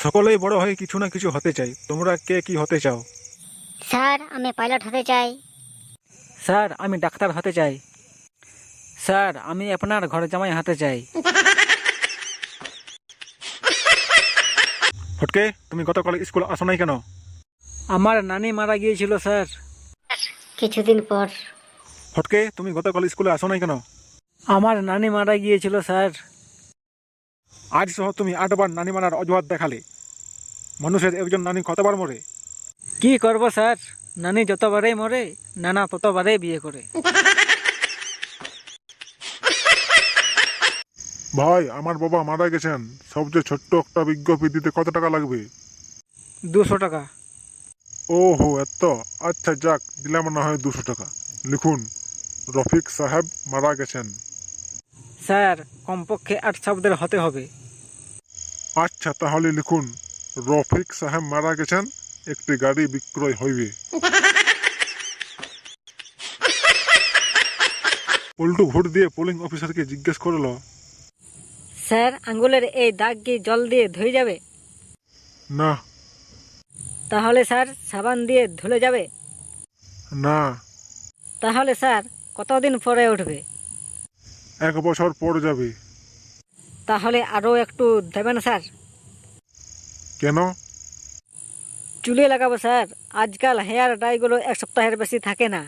সকলেই বড় হয়ে কিছু না কিছু হতে চাই, তোমরা কে কি হতে চাও? স্যার আমি পাইলট হতে চাই। স্যার আমি ডাক্তার হতে চাই। স্যার আমি আপনার ঘর জামাই হতে চাই। ফটকে, তুমি গতকাল স্কুল আসো নাই কেন? আমার নানি মারা গিয়েছিল স্যার। কিছুদিন পর। ফটকে, তুমি গতকাল স্কুলে আসো নাই কেন? আমার নানি মারা গিয়েছিল স্যার। আজ সহ তুমি 8বার নানি মানার অজুহাত দেখালে। মানুষের একজন নানি কতবার মরে? কি করব স্যার, নানি যতবারেই মরে নানা ততবারেই বিয়ে করে। ভাই, আমার বাবা মারা গেছেন, সবচেয়ে ছোট্ট একটা বিজ্ঞপ্তি দিতে কত টাকা লাগবে? 200 টাকা। ওহো, এত? আচ্ছা যাক, দিলাম না হয় 200 টাকা। লিখুন, রফিক সাহেব মারা গেছেন। স্যার কমপক্ষে 8 শব্দের হতে হবে। আচ্ছা তাহলে লিখুন, রফিক সাহেব মারা গেছেন, একটি গাড়ি বিক্রয় হইবে। উল্টো ভোট দিয়ে পোলিং অফিসারকে জিজ্ঞেস করলো, স্যার আঙ্গুলের এই দাগ কি জল দিয়ে ধুয়ে যাবে? না। তাহলে স্যার সাবান দিয়ে ধুলে যাবে? না। তাহলে স্যার কতদিন পরে উঠবে? 1 বছর পর যাবে। তাহলে আরও একটু দেবেন স্যার। কেন? চুলে লাগাবো স্যার, আজকাল হেয়ার ডাইগুলো 1 সপ্তাহের বেশি থাকে না।